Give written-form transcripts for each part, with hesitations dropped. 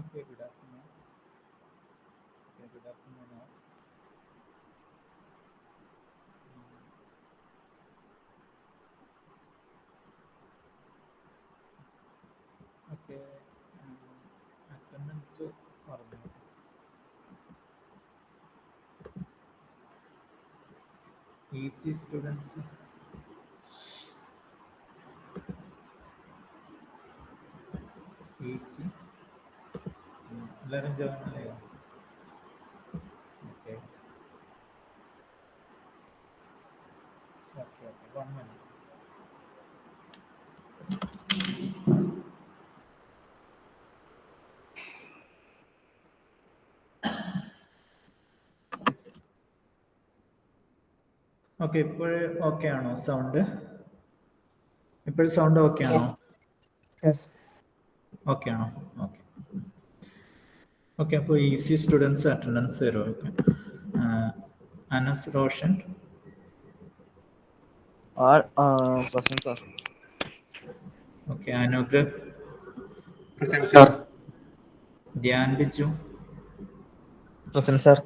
Okay, good afternoon. Okay, good afternoon all. Okay, attendance പറഞ്ഞു. Easy students. Easy. എല്ലാവരും join ആയോ? Okay. Okay, 1 minute. Okay, ഇപ്പോഴേ okay ആണോ sound? ഇപ്പോഴും sound okay ആണോ? ഓക്കെ ആണോ? Okay okay. അപ്പോൾ ഈസി സ്റ്റുഡൻസ് അറ്റൻഡൻസ് തരും. Okay. Anas Roshan. Present, sir. Okay. Anugrah. Present, sir. Dhyan Biju. Present, sir.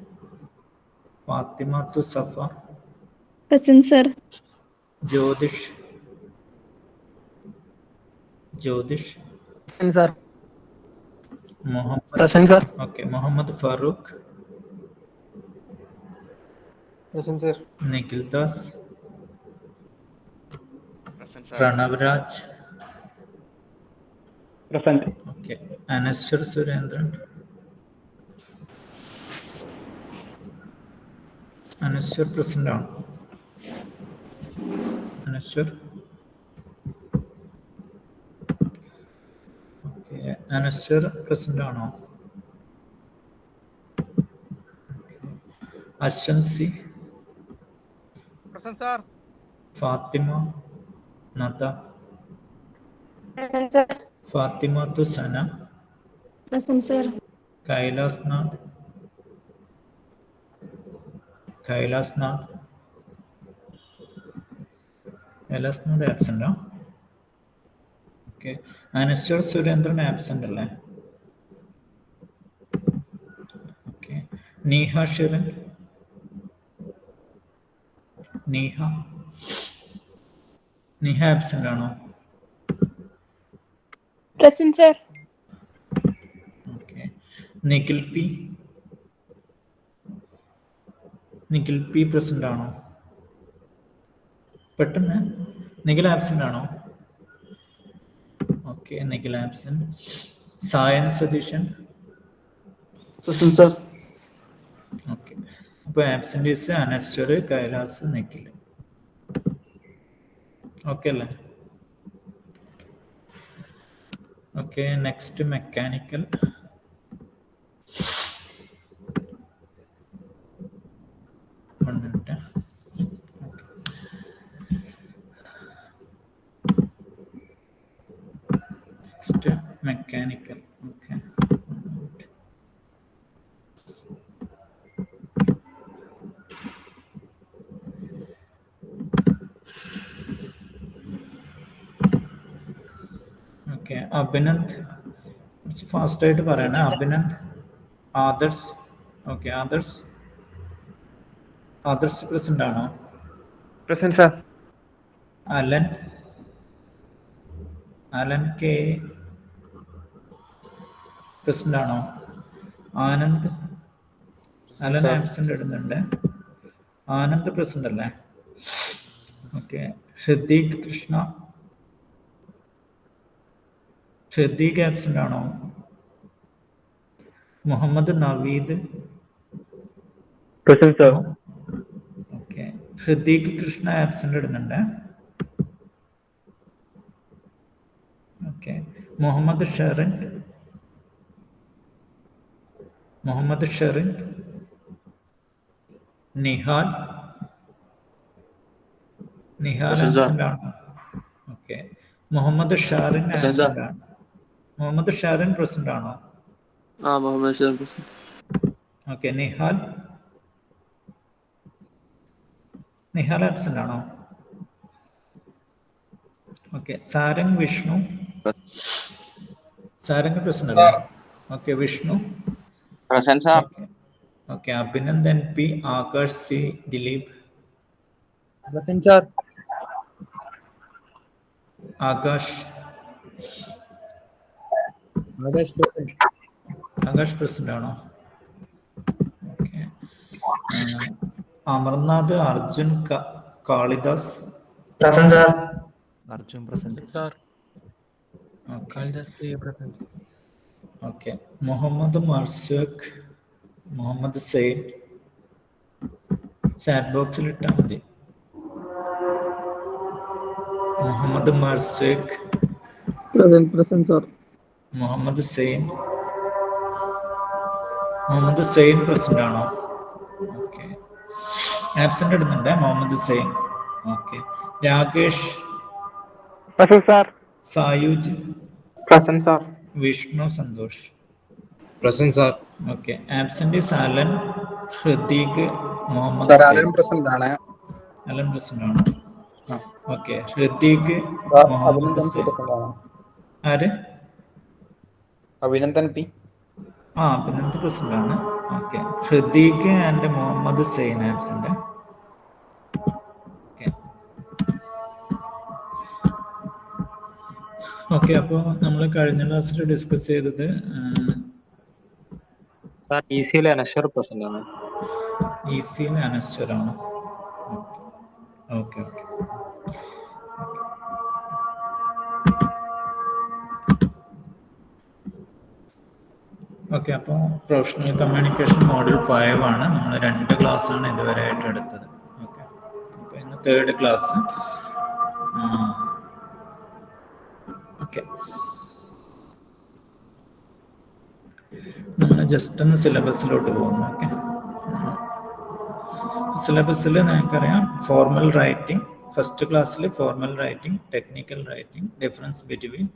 Fathimathu Safa. Present, sir. Jyothish. Present, sir. Muhammad. Present, sir. Okay. Muhammad Farooq. Present, sir. Nikhil Das. Present, sir. Pranav Raj. Present. Okay. Anaswar Surendran. Anashwar present ആണോ? Anaswar. Okay. Anaswar present ആണോ? അശ്വൻസി. Present, sir. Fathima Nada. Present, sir. Fathimathu Sana. Present, sir. Kailas Nath. Absent. Okay. Anaswar Surendran absent അല്ലേ? Okay. Neeha Shirin. Neeha absent ആണോ? Present, sir. Okay. Nikhil P present ആണോ? പെട്ടെന്ന്. Nikhil absent ആണോ? Okay. Nikhil absent. Sayan Satheesan. Present, sir. Okay. അപ്പോൾ absentees Anaswar, Kailas, Nikhil. Okay അല്ലേ? Okay. Next mechanical. Next mechanical. Okay. Okay. Abhinand. കുറച്ച് ഫാസ്റ്റായിട്ട് പറയണേ. അഭിനന്ദ്. ആദർശ്. ഓക്കെ. ആദർശ് പ്രസന്റ് ആണോ? Present, sir. Alan K present ആണോ? ആനന്ദ്. അലൻ ആബ്സെന്റ് ഇടുന്നുണ്ട്. ആനന്ദ് പ്രസന്റ് അല്ലേ? ഓക്കെ. ഹൃദീക് കൃഷ്ണ. ആബ്സെന്റ് ആണോ? Muhammad Naveed. Present, sir. Okay. ഹൃദീക് Krishna Nihal absent. ഓക്കെ. മുഹമ്മദ് ഷെറിൻ. നിഹാൽ. ആബ്സെന്റ് ആണോ? ഓക്കെ. മുഹമ്മദ് ഷാറിൻ ആബ്സെന്റ് ആണ്. മുഹമ്മദ് ഷാറിൻ പ്രസന്റ് ആണോ? Muhammad Shah, present. Okay. Nihal absent ആണോ? ഓക്കെ. സാരംഗ് വിഷ്ണു. പ്രസന്റ് അല്ലേ? Okay, Vishnu. Present, sir. Okay. Okay, Abhinandan P. Akash C. Dilip. Present, sir. Akash. Others present. Akash present ആണോ? Okay. Amarnath Arjun Kalidas. Present, sir. Arjun present. Sir. Okay. Kalidas K present. Okay. Muhammad Marsuk. Muhammad Said. Chat boxil ഇട്ടാൽ മതി. Muhammad Marsuk. Present, sir. Muhammad Sain. Muhammad Sain present ആണോ? Okay. Absent ഇടുന്നുണ്ട് Muhammad Zain. Okay. Rakesh. Present, sir. Sayuj. Present, sir. Vishnu Santhosh. Present, sir. Okay. Absent is Alan, Hrithik, Muhammad Sir, Zain. Alan present ആണ്. Alan present ആണോ? Okay. Hrithik, Muhammad Zain. ആര്? Abhinandan P. Abhinand present ആണ്. Okay. Hrithik and Muhammad Zain absent. Okay. Okay, അപ്പോൾ നമ്മൾ കഴിഞ്ഞ ക്ലാസ്സിൽ ഡിസ്കസ് ചെയ്തത് Sir, ECL Anashwar present ആണ്. ഈസിയിൽ അനശ്വരാണ്. Okay okay. ഓക്കെ, അപ്പോൾ പ്രൊഫഷണൽ കമ്മ്യൂണിക്കേഷൻ മോഡ്യൂൾ 5 ആണ്. നമ്മൾ 2 ക്ലാസ്സാണ് ഇതുവരെ ആയിട്ട് എടുത്തത്. ഓക്കെ, അപ്പോൾ ഇന്ന് 3rd ക്ലാസ്. ഓക്കെ, നമ്മൾ ജസ്റ്റ് ഒന്ന് സിലബസിലോട്ട് പോകുന്നു. ഓക്കെ, സിലബസിൽ നിങ്ങൾക്കറിയാം ഫോർമൽ റൈറ്റിംഗ്. ഫസ്റ്റ് ക്ലാസ്സിൽ formal writing, technical writing, difference between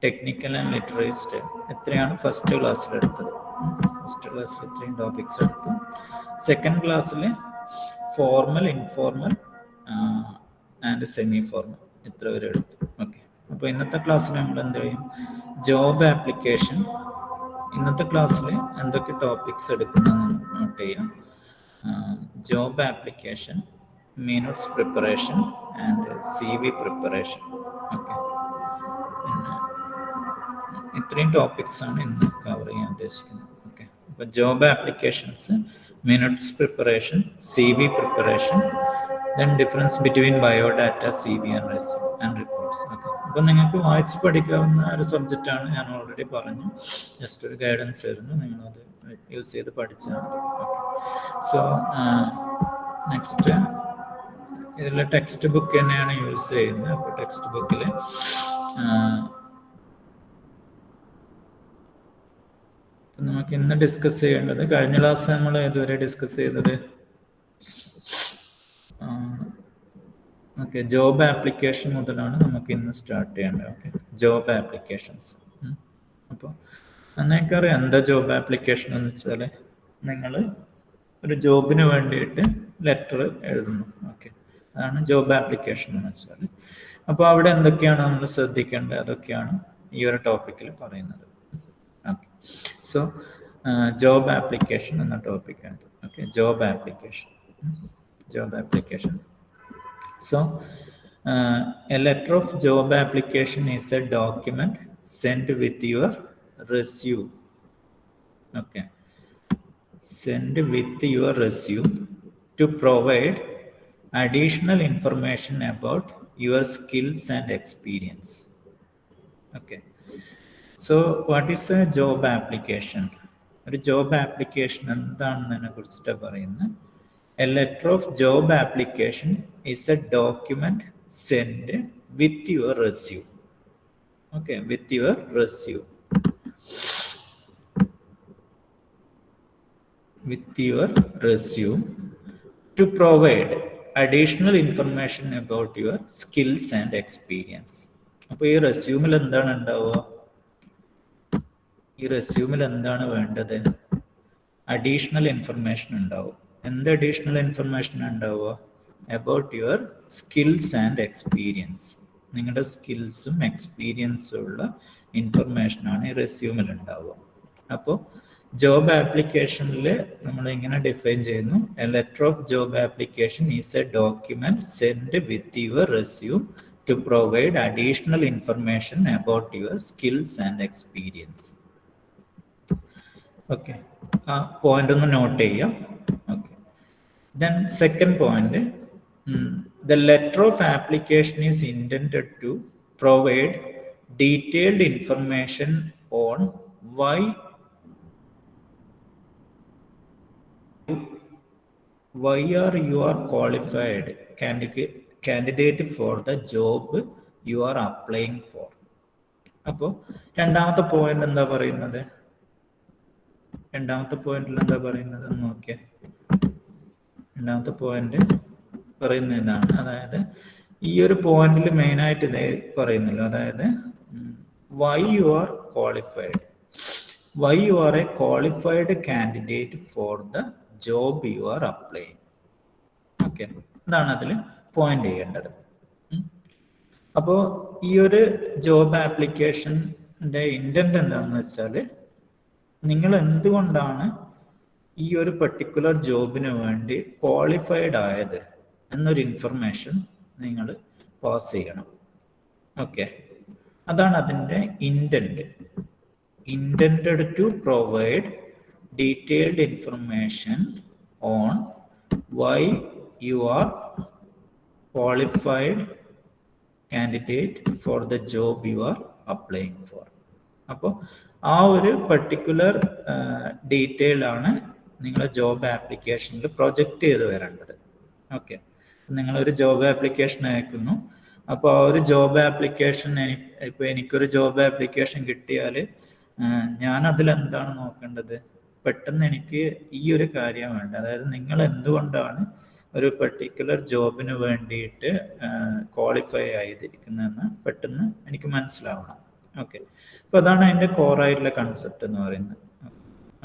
technical and literary style, എത്രയാണ് ഫസ്റ്റ് ക്ലാസ്സിൽ എടുത്തത്. ഫസ്റ്റ് ക്ലാസ്സിൽ ഇത്രയും ടോപ്പിക്സ് എടുത്തു. സെക്കൻഡ് ക്ലാസ്സിൽ formal, informal and semi formal, ഇത്ര വരെ എടുത്തു. ഓക്കെ, അപ്പോൾ ഇന്നത്തെ ക്ലാസ്സിൽ നമ്മൾ എന്ത് ചെയ്യും? Job application. ഇന്നത്തെ ക്ലാസ്സിൽ എന്തൊക്കെ ടോപ്പിക്സ് എടുക്കുന്നതെന്ന് നോട്ട് ചെയ്യാം. Job application, minutes preparation and CV preparation. Okay, പിന്നെ ഇത്രയും ടോപ്പിക്സ് ആണ് ഇന്ന് കവർ ചെയ്യാൻ ഉദ്ദേശിക്കുന്നത്. ഓക്കെ, അപ്പോൾ job applications, minutes preparation, CV preparation, then difference between biodata, CV and resume and reports. Okay, അപ്പോൾ നിങ്ങൾക്ക് വായിച്ച് പഠിക്കാവുന്ന ഒരു സബ്ജക്റ്റാണ്, ഞാൻ ഓൾറെഡി പറഞ്ഞു. ജസ്റ്റ് ഒരു ഗൈഡൻസ് ആയിരുന്നു, നിങ്ങളത് യൂസ് ചെയ്ത് പഠിച്ചാൽ മതി. ഓക്കെ, സോ നെക്സ്റ്റ് ഇതിൽ ടെക്സ്റ്റ് ബുക്ക് തന്നെയാണ് യൂസ് ചെയ്യുന്നത്. അപ്പോൾ ടെക്സ്റ്റ് ബുക്കിൽ നമുക്ക് ഇന്ന് ഡിസ്കസ് ചെയ്യേണ്ടത്, കഴിഞ്ഞ ക്ലാസ് നമ്മൾ ഇതുവരെ ഡിസ്കസ് ചെയ്തത് ഓക്കെ ജോബ് ആപ്ലിക്കേഷൻ മുതലാണ് നമുക്ക് ഇന്ന് സ്റ്റാർട്ട് ചെയ്യേണ്ടത്. Okay, job applications. അപ്പോൾ എന്നേക്കറിയാം എന്താ ജോബ് ആപ്ലിക്കേഷൻ എന്ന് വെച്ചാൽ, നിങ്ങൾ ഒരു ജോബിന് വേണ്ടിയിട്ട് ലെറ്റർ എഴുതുന്നു. ഓക്കെ, അതാണ് ജോബ് ആപ്ലിക്കേഷൻ എന്ന് വെച്ചാൽ. അപ്പോൾ അവിടെ എന്തൊക്കെയാണ് നമ്മൾ ശ്രദ്ധിക്കേണ്ടത്, അതൊക്കെയാണ് ഈ ഒരു ടോപ്പിക്കിൽ പറയുന്നത്. ഓക്കെ, സോ ജോബ് ആപ്ലിക്കേഷൻ എന്ന ടോപ്പിക്കാണ്. Okay, job application. Job application. So, a letter of job application is a document sent with your resume. Okay, send with your resume to provide additional information about your skills and experience. Okay, so what is a job application? ഒരു job application എന്താണെന്നതിനെ കുറിച്ചിട്ടാണ് പറയുന്നത്. A letter of job application is a document sent with your resume. Okay, with your resume. With your resume to provide additional information about your skills and experience. അപ്പോൾ ഈ റെസ്യൂമിൽ എന്താണ് ഉണ്ടാവുക? ഈ റെസ്യൂമിൽ എന്താണ് വേണ്ടത്? അഡീഷണൽ ഇൻഫർമേഷൻ ഉണ്ടാവും. എന്ത് അഡീഷണൽ ഇൻഫർമേഷൻ ഉണ്ടാവുക? About your skills and experience. നിങ്ങളുടെ സ്കിൽസും എക്സ്പീരിയൻസും ഉള്ള ഇൻഫർമേഷനാണ് ഈ റെസ്യൂമിൽ ഉണ്ടാവുക. അപ്പോൾ ജോബ് ആപ്ലിക്കേഷനിൽ നമ്മൾ ഇങ്ങനെ ഡിഫൈൻ ചെയ്യുന്നു, a letter of job application is a document send with your resume to provide additional information about your skills and experience. Okay, ആ പോയിന്റ് ഒന്ന് നോട്ട് ചെയ്യാം. Okay, then second point, the letter of application is intended to provide detailed information on why are you are qualified candidate for the job you are applying for. അപ്പോൾ രണ്ടാമത്തെ point എന്താ പറയുന്നത്? രണ്ടാമത്തെ പോയിന്റിൽ എന്താ പറയുന്നത് നോക്കിയേ. രണ്ടാമത്തെ പോയിന്റ് പറയുന്ന ഇതാണ്, അതായത് ഈ ഒരു പോയിന്റിൽ മെയിനായിട്ട് ഇതേ പറയുന്നല്ലോ, അതായത് why you are qualified, why you are a qualified candidate for the job you are applying. Okay, ഇതാണ് അതിൽ പോയിന്റ് ചെയ്യേണ്ടത്. അപ്പോൾ ഈ ഒരു ജോബ് ആപ്ലിക്കേഷൻ്റെ ഇൻറ്റൻറ്റ് എന്താണെന്ന് വെച്ചാൽ, നിങ്ങൾ എന്തുകൊണ്ടാണ് ഈ ഒരു പെർട്ടിക്കുലർ ജോബിന് വേണ്ടി ക്വാളിഫൈഡ് ആയത് എന്നൊരു ഇൻഫർമേഷൻ നിങ്ങൾ പാസ് ചെയ്യണം. ഓക്കെ, അതാണ് അതിൻ്റെ intent. Intended to provide detailed information on why you are qualified candidate for the job you are applying for. അപ്പോൾ ആ ഒരു പർട്ടിക്കുലർ ഡീറ്റെയിൽ ആണ് നിങ്ങളെ ജോബ് ആപ്ലിക്കേഷനിൽ പ്രൊജക്റ്റ് ചെയ്ത് വരേണ്ടത്. ഓക്കെ, നിങ്ങളൊരു ജോബ് ആപ്ലിക്കേഷൻ അയക്കുന്നു. അപ്പോൾ ആ ഒരു ജോബ് ആപ്ലിക്കേഷൻ, ഇപ്പോൾ എനിക്കൊരു ജോബ് ആപ്ലിക്കേഷൻ കിട്ടിയാൽ ഞാൻ അതിലെന്താണ് നോക്കേണ്ടത്? പെട്ടെന്ന് എനിക്ക് ഈ ഒരു കാര്യം വേണ്ട, അതായത് നിങ്ങൾ എന്തുകൊണ്ടാണ് ഒരു പെർട്ടിക്കുലർ ജോബിന് വേണ്ടിയിട്ട് ക്വാളിഫൈ ആയിരിക്കുന്നതെന്ന് പെട്ടെന്ന് എനിക്ക് മനസ്സിലാവണം. ഓക്കെ, അപ്പോൾ അതാണ് അതിൻ്റെ കോറായിട്ടുള്ള കൺസെപ്റ്റ് എന്ന് പറയുന്നത്.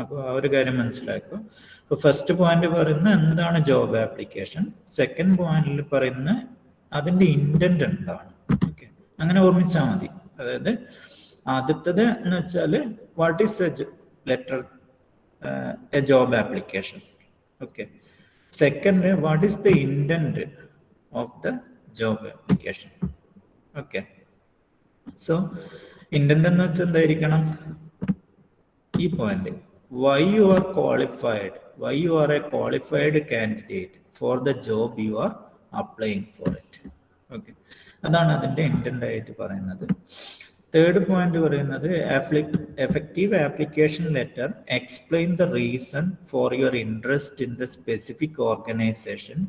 അപ്പോൾ ആ ഒരു കാര്യം മനസ്സിലാക്കുക. അപ്പോൾ ഫസ്റ്റ് പോയിന്റ് പറയുന്ന എന്താണ് ജോബ് ആപ്ലിക്കേഷൻ, സെക്കൻഡ് പോയിന്റിൽ പറയുന്ന അതിൻ്റെ ഇൻറ്റൻറ്റ് എന്താണ്. ഓക്കെ, അങ്ങനെ ഓർമ്മിച്ചാൽ മതി. അതായത് ആദ്യത്തത് എന്ന് വെച്ചാൽ what is A letter A job application. Okay, second what is the intent of the job application. Okay, so intent എന്ന് വെച്ചാൽ എന്തായിരിക്കണം? ഈ point, why you are qualified, why you are a qualified candidate for the job you are applying for it. Okay, അതാണ് അതിൻ്റെ intent ആയിട്ട് പറയുന്നത്. Third point പറയുന്നത് effective application letter explain the reason for your interest in the specific organization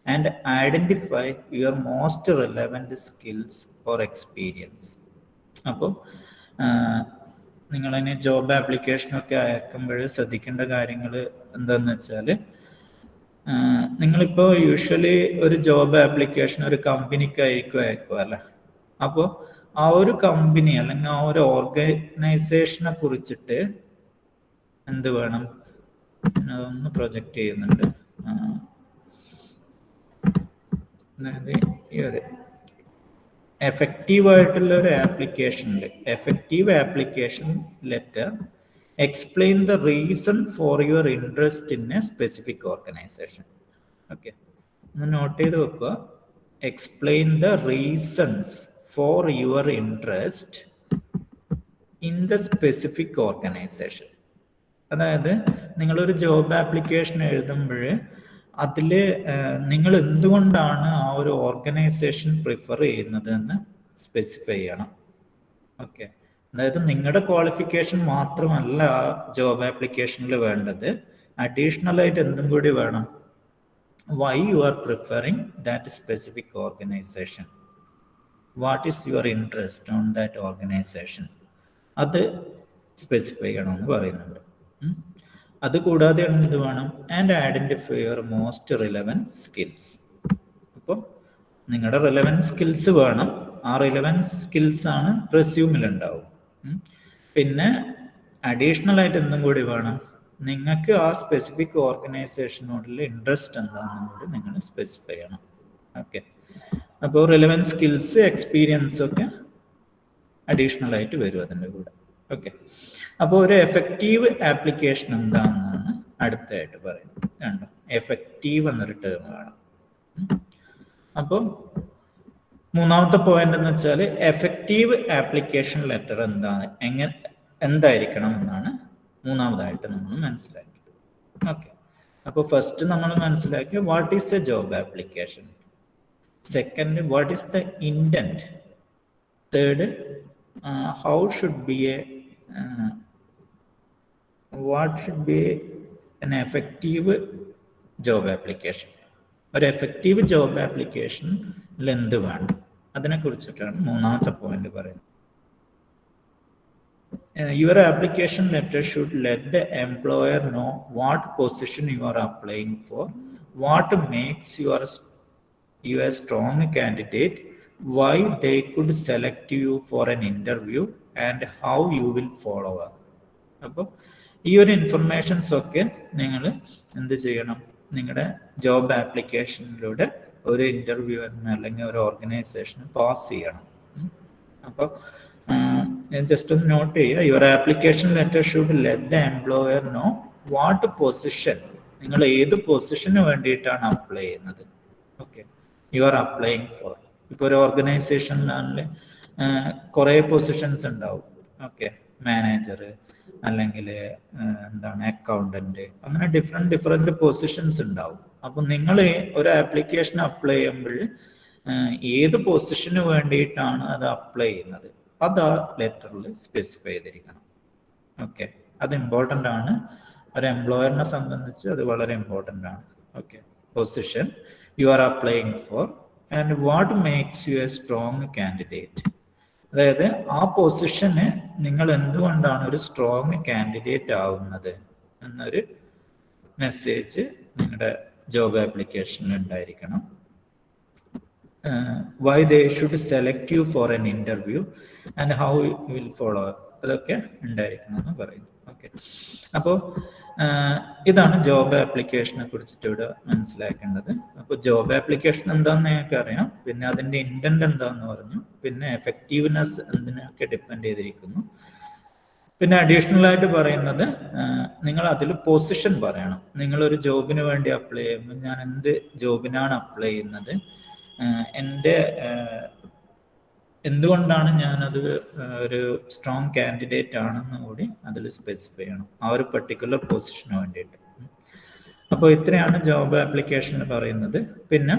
and identify your most relevant skills or experience. അപ്പോൾ നിങ്ങളതിന് job ആപ്ലിക്കേഷനൊക്കെ അയക്കുമ്പോൾ ശ്രദ്ധിക്കേണ്ട കാര്യങ്ങൾ എന്താണെന്ന് വെച്ചാൽ, നിങ്ങളിപ്പോൾ യൂഷ്വലി ഒരു ജോബ് ആപ്ലിക്കേഷൻ ഒരു കമ്പനിക്കായിരിക്കും അയക്കുക അല്ലേ. അപ്പോൾ ആ ഒരു കമ്പനി അല്ലെങ്കിൽ ആ ഒരു ഓർഗനൈസേഷനെ കുറിച്ചിട്ട് എന്ത് വേണം? അതൊന്ന് പ്രൊജക്റ്റ് ചെയ്യുന്നുണ്ട്. അതായത് ഈ ഒരു എഫക്റ്റീവ് ആയിട്ടുള്ള ഒരു ആപ്ലിക്കേഷനിൽ effective application letter explain the reason for your interest in A specific organisation. Okay, ഒന്ന് നോട്ട് ചെയ്ത് വെക്കുക. Explain the reasons for your interest in the specific organisation. അതായത് നിങ്ങളൊരു ജോബ് ആപ്ലിക്കേഷൻ എഴുതുമ്പോൾ അതിൽ നിങ്ങൾ എന്തുകൊണ്ടാണ് ആ ഒരു ഓർഗനൈസേഷൻ പ്രിഫർ ചെയ്യുന്നത് എന്ന് സ്പെസിഫൈ ചെയ്യണം. ഓക്കെ, അതായത് നിങ്ങളുടെ ക്വാളിഫിക്കേഷൻ മാത്രമല്ല ആ ജോബ് ആപ്ലിക്കേഷനിൽ വേണ്ടത്, അഡീഷണൽ ആയിട്ട് എന്തും കൂടി വേണം. Why you are preferring that specific organization, what is your interest on that organization, അത് സ്പെസിഫൈ ചെയ്യണമെന്ന് പറയുന്നുണ്ട്. അതുകൂടാതെ എന്ത് വേണം? And identify your most relevant skills. അപ്പോൾ നിങ്ങളുടെ റിലവൻറ്റ് സ്കിൽസ് വേണം. ആ റിലവൻറ്റ് സ്കിൽസ് ആണ് റെസ്യൂമിൽ ഉണ്ടാവും. പിന്നെ അഡീഷണൽ ആയിട്ട് എന്തും കൂടി വേണം, നിങ്ങൾക്ക് ആ സ്പെസിഫിക് ഓർഗനൈസേഷനോടുള്ള ഇൻട്രസ്റ്റ് എന്താണെന്നും കൂടി നിങ്ങൾ സ്പെസിഫൈ ചെയ്യണം. ഓക്കെ, അപ്പോൾ റിലവൻറ്റ് സ്കിൽസ് എക്സ്പീരിയൻസ് ഒക്കെ അഡീഷണൽ ആയിട്ട് വരും അതിൻ്റെ കൂടെ. ഓക്കെ, അപ്പോൾ ഒരു എഫക്റ്റീവ് ആപ്ലിക്കേഷൻ എന്താണെന്നാണ് അടുത്തായിട്ട് പറയുന്നത്. കണ്ടോ, എഫക്റ്റീവ് എന്നൊരു ടേം വേണം. അപ്പോൾ മൂന്നാമത്തെ പോയിന്റ് എന്ന് വെച്ചാൽ എഫക്റ്റീവ് ആപ്ലിക്കേഷൻ ലെറ്റർ എന്തായിരിക്കണം എന്നാണ് മൂന്നാമതായിട്ട് നമ്മൾ മനസ്സിലാക്കിയത്. ഓക്കെ, അപ്പോൾ ഫസ്റ്റ് നമ്മൾ മനസ്സിലാക്കിയ what is a job application, second what is the intent, third how should be what should be an effective job application. ഒരു എഫക്റ്റീവ് ജോബ് ആപ്ലിക്കേഷനിൽ എന്ത് വേണം അതിനെ കുറിച്ചിട്ടാണ് മൂന്നാമത്തെ പോയിന്റ് പറയുന്നത്. Your application letter should let the employer know what position you are applying for, what makes you a strong candidate, why they could select you for an interview, and how you will follow up. അപ്പോൾ ഈ ഒരു informations ഒക്കെ നിങ്ങൾ എന്ത് ചെയ്യണം, നിങ്ങളുടെ job ആപ്ലിക്കേഷനിലൂടെ ഒരു ഇന്റർവ്യൂവിന് അല്ലെങ്കിൽ ഒരു ഓർഗനൈസേഷന് പാസ് ചെയ്യണം. അപ്പോൾ ജസ്റ്റ് ഒന്ന് നോട്ട് ചെയ്യുക, your application letter should let the employer no what position, നിങ്ങൾ ഏത് പൊസിഷന് വേണ്ടിയിട്ടാണ് അപ്ലൈ ചെയ്യുന്നത്. Okay, U are applying four. ഇപ്പോൾ ഒരു ഓർഗനൈസേഷനിലാണെങ്കിൽ കുറേ പൊസിഷൻസ് ഉണ്ടാവും. ഓക്കെ, മാനേജർ അല്ലെങ്കിൽ എന്താണ് അക്കൗണ്ടന്റ്, അങ്ങനെ ഡിഫറെന്റ് പൊസിഷൻസ് ഉണ്ടാവും. അപ്പം നിങ്ങൾ ഒരു ആപ്ലിക്കേഷൻ അപ്ലൈ ചെയ്യുമ്പോൾ ഏത് പൊസിഷന് വേണ്ടിയിട്ടാണ് അത് അപ്ലൈ ചെയ്യുന്നത് അത് ആ ലെറ്ററിൽ സ്പെസിഫൈ ചെയ്തിരിക്കണം. ഓക്കെ, അത് ഇമ്പോർട്ടൻ്റ് ആണ്. ഒരു എംപ്ലോയറിനെ സംബന്ധിച്ച് അത് വളരെ ഇമ്പോർട്ടൻ്റ് ആണ്. Okay, position U are applying four and what makes you A strong candidate. അതായത് ആ പൊസിഷന് നിങ്ങൾ എന്തുകൊണ്ടാണ് ഒരു സ്ട്രോങ് കാൻഡിഡേറ്റ് ആവുന്നത് എന്നൊരു മെസ്സേജ് നിങ്ങളുടെ ജോബ് ആപ്ലിക്കേഷനിൽ ഉണ്ടായിരിക്കണം. Why they should select you for an interview and how you will follow, അതൊക്കെ ഉണ്ടായിരിക്കണം എന്ന് പറയുന്നു. ഓക്കെ, അപ്പോൾ ഇതാണ് ജോബ് ആപ്ലിക്കേഷനെ കുറിച്ചിട്ട് ഇവിടെ മനസ്സിലാക്കേണ്ടത്. അപ്പോൾ ജോബ് ആപ്ലിക്കേഷൻ എന്താണെന്ന് ഞങ്ങൾക്ക് അറിയാം, പിന്നെ അതിൻ്റെ ഇൻറ്റന്റ് എന്താണെന്ന് പറഞ്ഞു, പിന്നെ എഫക്റ്റീവ്നെസ് എന്തിനൊക്കെ ഡിപ്പെൻഡ് ചെയ്തിരിക്കുന്നു, പിന്നെ അഡീഷണൽ ആയിട്ട് പറയുന്നത് നിങ്ങൾ അതിൽ പൊസിഷൻ പറയണം. നിങ്ങളൊരു ജോബിന് വേണ്ടി അപ്ലൈ ചെയ്യുമ്പോൾ ഞാൻ എന്ത് ജോബിനാണ് അപ്ലൈ ചെയ്യുന്നത്, എൻ്റെ എന്തുകൊണ്ടാണ് ഞാനത് ഒരു സ്ട്രോങ് കാൻഡിഡേറ്റ് ആണെന്ന് കൂടി അതിൽ സ്പെസിഫൈ ചെയ്യണം, ആ ഒരു പർട്ടിക്കുലർ പൊസിഷന് വേണ്ടിയിട്ട്. അപ്പോൾ ഇത്രയാണ് ജോബ് ആപ്ലിക്കേഷനിൽ പറയുന്നത്. പിന്നെ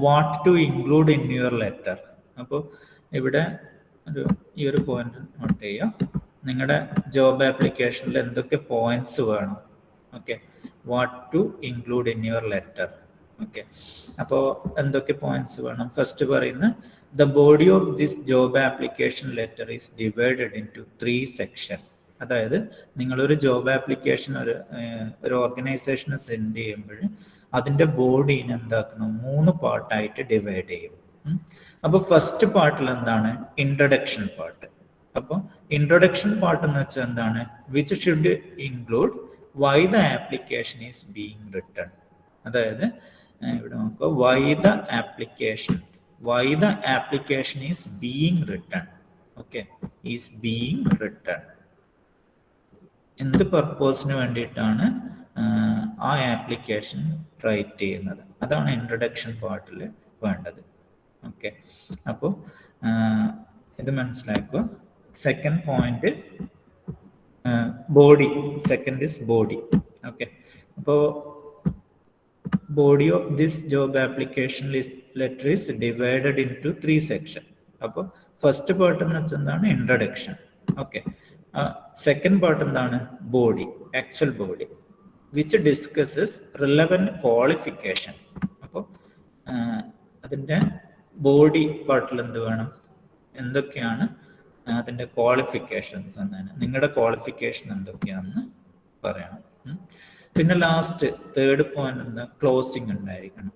what to include in your letter. അപ്പോൾ ഇവിടെ ഈ ഒരു പോയിന്റ് നോട്ട് ചെയ്യുക, നിങ്ങളുടെ ജോബ് ആപ്ലിക്കേഷനിൽ എന്തൊക്കെ പോയിന്റ്സ് വേണം. Okay, what to include in your letter. Okay, അപ്പോൾ എന്തൊക്കെ പോയിന്റ്സ് വേണം. ഫസ്റ്റ് പറയുന്നത് the body of this job application letter is divided in to 3 section. അതായത് നിങ്ങളൊരു ജോബ് ആപ്ലിക്കേഷൻ ഒരു ഓർഗനൈസേഷന് സെൻഡ് ചെയ്യുമ്പോൾ അതിൻ്റെ ബോഡീനെ എന്താക്കണം, 3 പാർട്ടായിട്ട് ഡിവൈഡ് ചെയ്യും. അപ്പോൾ ഫസ്റ്റ് പാർട്ടിൽ എന്താണ്, ഇൻട്രൊഡക്ഷൻ പാർട്ട്. അപ്പോൾ ഇൻട്രൊഡക്ഷൻ പാർട്ട് എന്ന് വെച്ചാൽ എന്താണ്, which should include why the application is being written. അതായത് ഇവിടെ നോക്കുക, why the application is being written. Okay, is being written, എന്ത് പർപ്പസിന് വേണ്ടിയിട്ടാണ് ആ ആപ്ലിക്കേഷൻ റൈറ്റ് ചെയ്യുന്നത്, അതാണ് ഇൻട്രൊഡക്ഷൻ പാർട്ടിൽ വേണ്ടത്. ഓക്കെ, അപ്പോൾ ഇത് മനസ്സിലാക്കുക. Second point body, second is body. Okay, അപ്പോൾ body of this job application letter is divided into 3 sections. അപ്പോൾ ഫസ്റ്റ് പാർട്ട് എന്ന് വെച്ചാൽ എന്താണ്, ഇൻട്രൊഡക്ഷൻ. ഓക്കെ, സെക്കൻഡ് പാർട്ട് എന്താണ്, body, actual body, which discusses relevant qualification. അപ്പോൾ അതിൻ്റെ ബോഡി പാർട്ടിൽ എന്ത് വേണം, എന്തൊക്കെയാണ് അതിൻ്റെ ക്വാളിഫിക്കേഷൻസ് എന്നാണ്, നിങ്ങളുടെ ക്വാളിഫിക്കേഷൻ എന്തൊക്കെയാണെന്ന് പറയണം. പിന്നെ ലാസ്റ്റ് തേർഡ് പോയിന്റ് എന്താ, ക്ലോസിംഗ് ഉണ്ടായിരിക്കണം,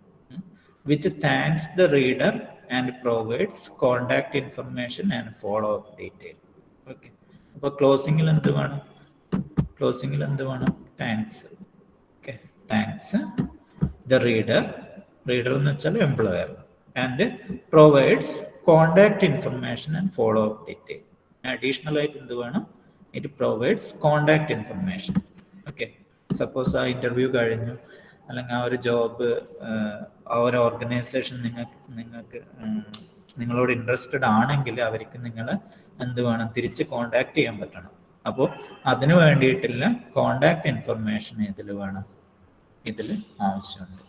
which thanks the reader and provides contact information and follow up detail. Okay, അപ്പോൾ ക്ലോസിംഗിൽ എന്ത് വേണം, thanks. Okay, thanks the reader എന്ന് വെച്ചാൽ employer, and provides contact information and follow up detail. Additional ആയിട്ട് എന്ത് വേണം? It provides contact information. Okay, suppose ആ interview കഴിഞ്ഞു, അല്ലെങ്കിൽ ആ ഒരു ജോബ്, ആ ഒരു ഓർഗനൈസേഷൻ നിങ്ങൾക്ക് നിങ്ങളോട് ഇൻട്രസ്റ്റഡ് ആണെങ്കിൽ അവർക്ക് നിങ്ങളെ എന്ത് വേണം? തിരിച്ച് കോണ്ടാക്ട് ചെയ്യാൻ പറ്റണം. അപ്പോൾ അതിന് വേണ്ടിയിട്ടുള്ള കോണ്ടാക്ട് ഇൻഫർമേഷൻ ഇതിൽ വേണം, ഇതിൽ ആവശ്യമുണ്ട്.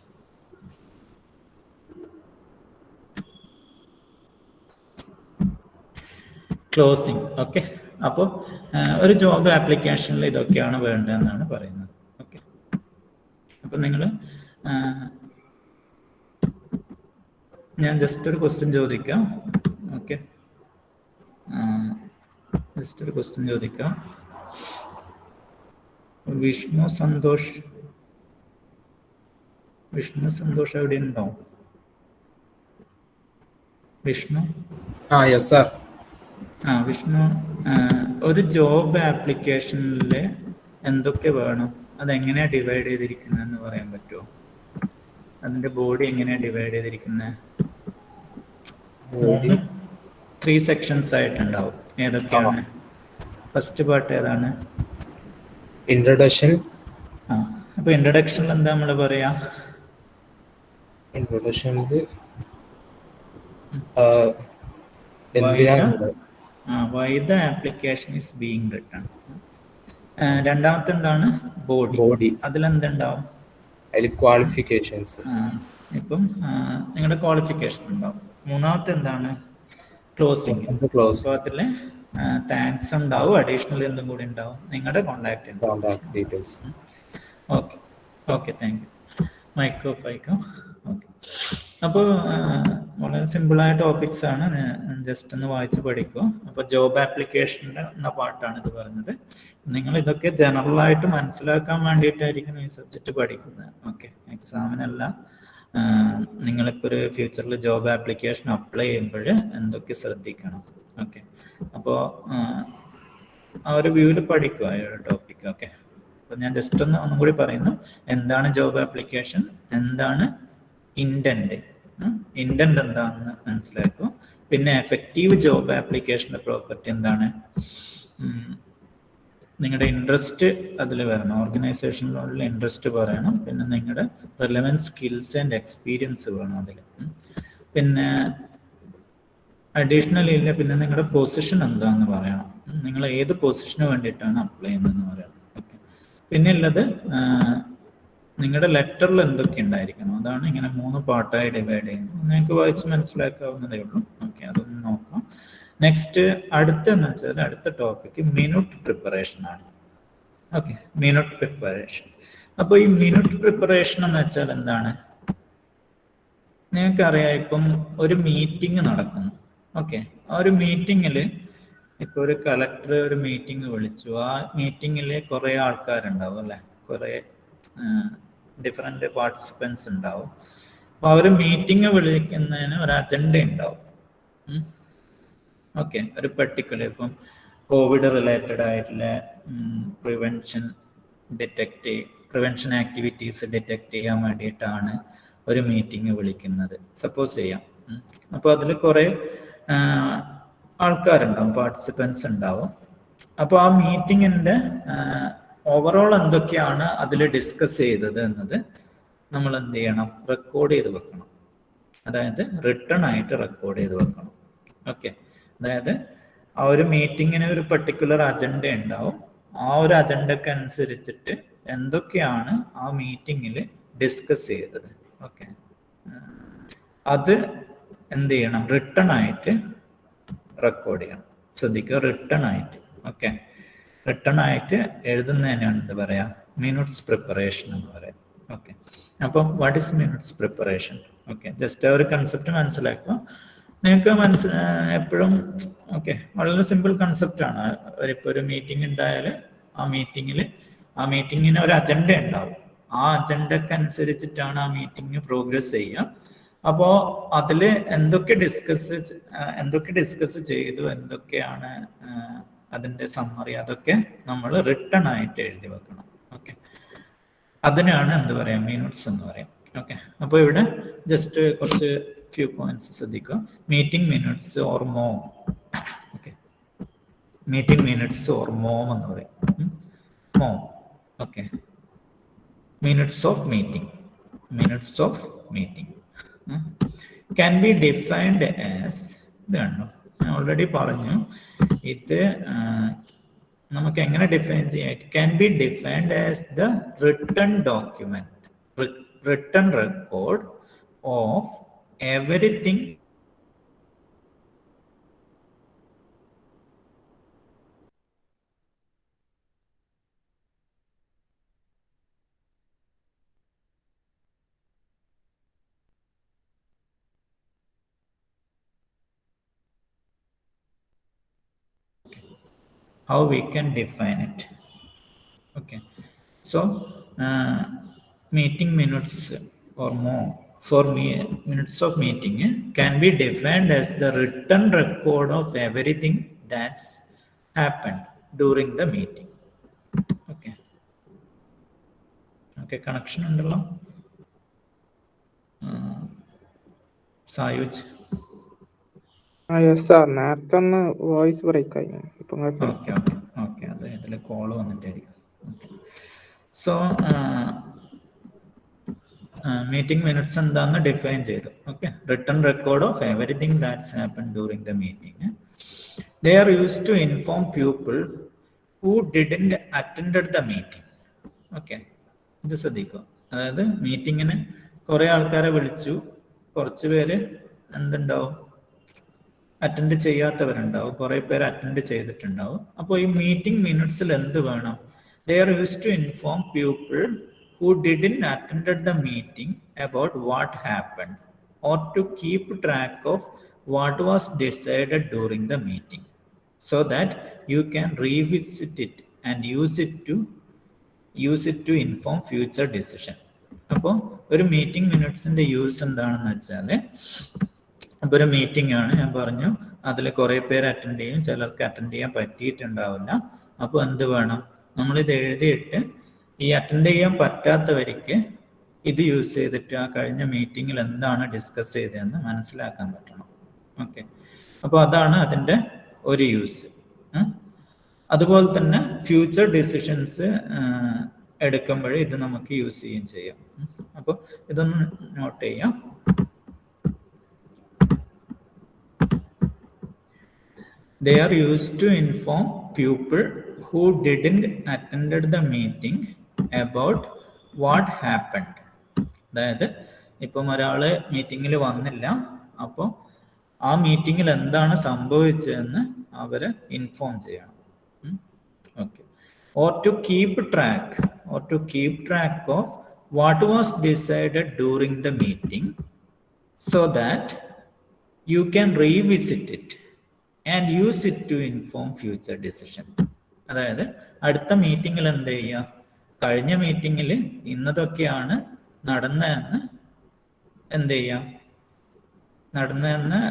ക്ലോസിങ്. ഓക്കെ, അപ്പോൾ ഒരു ജോബ് ആപ്ലിക്കേഷനിൽ ഇതൊക്കെയാണ് വേണ്ടതെന്നാണ് പറയുന്നത്. ഓക്കെ, അപ്പം നിങ്ങൾ ഞാൻ ജസ്റ്റ് ഒരു ക്വസ്റ്റ്യൻ ചോദിക്കാം. ഓക്കെ, ജസ്റ്റ് ഒരു ക്വസ്റ്റ്യൻ ചോദിക്കാം. വിഷ്ണു സന്തോഷ് എവിടെ ഉണ്ടോ? വിഷ്ണു? Yes sir. വിഷ്ണു, ഒരു ജോബ് ആപ്ലിക്കേഷനിൽ എന്തൊക്കെ വേണം? അതെങ്ങനെയാ ഡിവൈഡ് ചെയ്തിരിക്കുന്നതെന്ന് പറയാൻ പറ്റുമോ? അതിന്റെ ബോഡി എങ്ങനെയാ ഡിവൈഡ് ചെയ്തിരിക്കുന്നത്? 3 സെക്ഷൻസ് ആയിട്ടുണ്ടാവും. ഏതൊക്കെയാണ്? ഫസ്റ്റ് പാർട്ട് ഏതാണ്? ഇൻട്രൊഡക്ഷൻ. അപ്പൊ ഇൻട്രൊഡക്ഷനിൽ എന്താ നമ്മൾ പറയാ? ഇൻട്രൊഡക്ഷനിൽ why the application is being written. രണ്ടാമത്തെ എന്താണ്? ബോഡി. അതിലെന്തുണ്ടാവും? അതിൽ ക്വാളിഫിക്കേഷൻസ്. ഇപ്പം നിങ്ങളുടെ ക്വാളിഫിക്കേഷൻ ഉണ്ടാവും. മൂന്നാമത്തെ എന്താണ്? ക്ലോസിംഗ്. അപ്പോൾ അതിൽ താങ്ക്സ് ഉണ്ടാവും, അഡീഷണൽ എന്തും കൂടി ഉണ്ടാവും, നിങ്ങളുടെ contact details. Okay, thank you. മൈക്രോഫൈക്കോ. ഓക്കെ, അപ്പോൾ വളരെ സിമ്പിളായ ടോപ്പിക്സ് ആണ്. ജസ്റ്റ് ഒന്ന് വായിച്ച് പഠിക്കുക. അപ്പോൾ ജോബ് ആപ്ലിക്കേഷൻ്റെ എന്ന പാട്ടാണ് ഇത് പറഞ്ഞത്. നിങ്ങൾ ഇതൊക്കെ ജനറലായിട്ട് മനസ്സിലാക്കാൻ വേണ്ടിയിട്ടായിരിക്കും ഈ സബ്ജക്റ്റ് പഠിക്കുന്നത്. ഓക്കെ, എക്സാമിനല്ല. നിങ്ങളിപ്പോൾ ഒരു ഫ്യൂച്ചറിൽ ജോബ് ആപ്ലിക്കേഷൻ അപ്ലൈ ചെയ്യുമ്പോൾ എന്തൊക്കെ ശ്രദ്ധിക്കണം? ഓക്കെ, അപ്പോൾ ആ ഒരു വ്യൂവിൽ പഠിക്കുക ഈ ഒരു ടോപ്പിക്. ഓക്കെ, അപ്പോൾ ഞാൻ ജസ്റ്റ് ഒന്നും കൂടി പറയുന്നു. എന്താണ് ജോബ് ആപ്ലിക്കേഷൻ? എന്താണ് ഇൻറ്റൻറ്റ്? ഇൻറ്റൻറ്റ് എന്താണെന്ന് മനസ്സിലാക്കുക. പിന്നെ എഫക്റ്റീവ് ജോബ് ആപ്ലിക്കേഷൻ്റെ പ്രോപ്പർട്ടി എന്താണ്? നിങ്ങളുടെ ഇൻട്രസ്റ്റ് അതിൽ വരണം, ഓർഗനൈസേഷനിലുള്ള ഇൻട്രസ്റ്റ് പറയണം. പിന്നെ നിങ്ങളുടെ റെലവൻറ്റ് സ്കിൽസ് ആൻഡ് എക്സ്പീരിയൻസ് വേണം അതിൽ. പിന്നെ അഡീഷണൽ ഇല്ല, പിന്നെ നിങ്ങളുടെ പൊസിഷൻ എന്താണെന്ന് പറയണം. നിങ്ങൾ ഏത് പൊസിഷന് വേണ്ടിയിട്ടാണ് അപ്ലൈ ചെയ്യുന്നതെന്ന് പറയണം. ഓക്കെ, പിന്നെ ഉള്ളത് നിങ്ങളുടെ ലെറ്ററിൽ എന്തൊക്കെ ഉണ്ടായിരിക്കണം. അതാണ് ഇങ്ങനെ 3 പാർട്ടായി ഡിവൈഡ് ചെയ്യുന്നത്. നിങ്ങൾക്ക് വായിച്ച് മനസ്സിലാക്കാവുന്നതേ ഉള്ളൂ. ഓക്കെ, അതൊന്ന് നോക്കാം. നെക്സ്റ്റ് അടുത്തെന്ന് വെച്ചാൽ അടുത്ത ടോപ്പിക്ക് മിനുട്ട് പ്രിപ്പറേഷൻ ആണ്. Okay, minute preparation. അപ്പോൾ ഈ മിനുട്ട് പ്രിപ്പറേഷൻ എന്ന് വെച്ചാൽ എന്താണ്? നിങ്ങൾക്കറിയാം, ഇപ്പം ഒരു മീറ്റിംഗ് നടക്കുന്നു. ഓക്കെ, ആ ഒരു മീറ്റിങ്ങിൽ ഇപ്പോൾ ഒരു കളക്ടർ ഒരു മീറ്റിംഗ് വിളിച്ചു. ആ മീറ്റിങ്ങിൽ കുറേ ആൾക്കാരുണ്ടാവും അല്ലേ, കുറേ ഡിഫറെൻ്റ് പാർട്ടിസിപ്പൻസ് ഉണ്ടാവും. അപ്പോൾ ആ ഒരു മീറ്റിംഗ് വിളിക്കുന്നതിന് ഒരു അജണ്ട ഉണ്ടാവും. ഓക്കെ, ഒരു പർട്ടിക്കുലർ ഇപ്പം കോവിഡ് റിലേറ്റഡ് ആയിട്ടുള്ള പ്രിവെൻഷൻ ആക്ടിവിറ്റീസ് ഡിറ്റക്ട് ചെയ്യാൻ വേണ്ടിയിട്ടാണ് ഒരു മീറ്റിംഗ് വിളിക്കുന്നത്, സപ്പോസ് ചെയ്യാം. അപ്പോൾ അതിൽ കുറേ ആൾക്കാരുണ്ടാവും, പാർട്ടിസിപ്പൻസ് ഉണ്ടാവും. അപ്പോൾ ആ മീറ്റിങ്ങിൻ്റെ ഓവറോൾ എന്തൊക്കെയാണ് അതിൽ ഡിസ്കസ് ചെയ്തത് എന്നത് നമ്മൾ എന്ത് ചെയ്യണം? റെക്കോർഡ് ചെയ്ത് വെക്കണം. അതായത് റിട്ടേൺ ആയിട്ട് റെക്കോർഡ് ചെയ്ത് വെക്കണം. ഓക്കെ, അതായത് ആ ഒരു മീറ്റിങ്ങിന് ഒരു പർട്ടിക്കുലർ അജണ്ട ഉണ്ടാവും. ആ ഒരു അജണ്ടക്ക് അനുസരിച്ചിട്ട് എന്തൊക്കെയാണ് ആ മീറ്റിങ്ങിൽ ഡിസ്കസ് ചെയ്തത്. ഓക്കെ, അത് എന്ത് ചെയ്യണം? റിട്ടേൺ ആയിട്ട് റെക്കോർഡ് ചെയ്യണം. ശ്രദ്ധിക്കുക, റിട്ടേൺ ആയിട്ട്. ഓക്കെ, റിട്ടേൺ ആയിട്ട് എഴുതുന്നതിനാണ് എന്ത് പറയാ? മിനുട്ട്സ് പ്രിപ്പറേഷൻ എന്ന് പറയാം. ഓക്കെ, അപ്പം what is minutes preparation? Okay, just ആ ഒരു കൺസെപ്റ്റ് മനസ്സിലാക്കുക. നിങ്ങൾക്ക് എപ്പോഴും ഓക്കെ, വളരെ സിമ്പിൾ കൺസെപ്റ്റാണ്. ഇപ്പോൾ ഒരു മീറ്റിംഗ് ഉണ്ടായാൽ ആ മീറ്റിങ്ങിന് ഒരു അജണ്ട ഉണ്ടാവും. ആ അജണ്ടക്ക് അനുസരിച്ചിട്ടാണ് ആ മീറ്റിംഗ് പ്രോഗ്രസ് ചെയ്യുക. അപ്പോൾ അതിൽ എന്തൊക്കെ ഡിസ്കസ് ചെയ്തു, എന്തൊക്കെയാണ് അതിൻ്റെ സമ്മറി, അതൊക്കെ നമ്മൾ റിട്ടേൺ ആയിട്ട് എഴുതി വെക്കണം. ഓക്കെ, അതിനാണ് എന്ത് പറയാം? മിനുട്ട്സ് എന്ന് പറയാം. ഓക്കെ, അപ്പോൾ ഇവിടെ ജസ്റ്റ് കുറച്ച് ഫ്യൂ പോയിന്റ്സ് ശ്രദ്ധിക്കുക. Meeting minutes or more. Okay, meeting minutes or MoM എന്ന് പറയും. MoM. Okay, minutes of meeting. Minutes of meeting can be defined as, ഇത് കണ്ടോ, ഞാൻ ഓൾറെഡി പറഞ്ഞു, ഇത് നമുക്ക് എങ്ങനെ ഡിഫൈൻ ചെയ്യാം? It can be defined as the written document, written record of everything how we can define it. Okay, so meeting minutes or more for minutes of meeting can be defined as the written record of everything that's happened during the meeting. Okay, okay, connection ഉണ്ടല്ലോ. Sayuj. Yes sir, നേരത്തെ ഒന്ന് voice break ആയി. Okay okay okay, അത് ഇതിൽ call വന്നിട്ടായിരിക്കും. So meeting minutes എന്താന്ന് define ചെയ്തു. Okay, written record of everything that's happen during the meeting. They are used to inform people who didn't attend the meeting. Okay, ഇത് ശ്രദ്ധിക്കുക. അതായത് മീറ്റിങ്ങിന് കുറെ ആൾക്കാരെ വിളിച്ചു, കുറച്ച് പേര് എന്തുണ്ടാവും, അറ്റൻഡ് ചെയ്യാത്തവരുണ്ടാവും, കുറെ പേര് അറ്റൻഡ് ചെയ്തിട്ടുണ്ടാവും. അപ്പോൾ ഈ മീറ്റിംഗ് മിനിറ്റ്സിൽ എന്ത് വേണം? They are used to inform people who didn't attend the meeting about what happened, or to keep track of what was decided during the meeting, so that you can revisit it and use it to inform future decision. അപ്പോൾ ഒരു meeting മിനിറ്റ്സിന്റെ use എന്താണെന്ന് വെച്ചാൽ, അപ്പോൾ ഒരു meeting ആണ്, ഞാൻ പറഞ്ഞു, അതിൽ കുറെ പേര് അറ്റൻഡ് ചെയ്യും, ചിലർക്ക് അറ്റൻഡ് ചെയ്യാൻ പറ്റിയിട്ടുണ്ടാവില്ല. അപ്പോൾ എന്ത് വേണം? നമ്മളിത് എഴുതിയിട്ട് ഈ അറ്റൻഡ് ചെയ്യാൻ പറ്റാത്തവർക്ക് ഇത് യൂസ് ചെയ്തിട്ട് ആ കഴിഞ്ഞ മീറ്റിങ്ങിൽ എന്താണ് ഡിസ്കസ് ചെയ്തതെന്ന് മനസ്സിലാക്കാൻ പറ്റണം. ഓക്കെ, അപ്പോൾ അതാണ് അതിൻ്റെ ഒരു യൂസ്. അതുപോലെ തന്നെ ഫ്യൂച്ചർ ഡിസിഷൻസ് എടുക്കുമ്പോൾ ഇത് നമുക്ക് യൂസ് ചെയ്യുകയും ചെയ്യാം. അപ്പോൾ ഇതൊന്ന് നോട്ട് ചെയ്യാം. They are used to inform people who didn't attend the meeting about what happened. അതായത് ഇപ്പം ഒരാള് മീറ്റിങ്ങിൽ വന്നില്ല, അപ്പോൾ ആ മീറ്റിങ്ങിൽ എന്താണ് സംഭവിച്ചതെന്ന് അവരെ ഇൻഫോം ചെയ്യണം. Okay, or to keep track of what was decided during the meeting, so that you can revisit it and use it to inform future decision. അതായത് അടുത്ത മീറ്റിങ്ങിൽ എന്ത് ചെയ്യുക? കഴിഞ്ഞ മീറ്റിങ്ങിൽ ഇന്നതൊക്കെയാണ് നടന്നതെന്ന് എന്ത് ചെയ്യാം? നടന്നതെന്ന്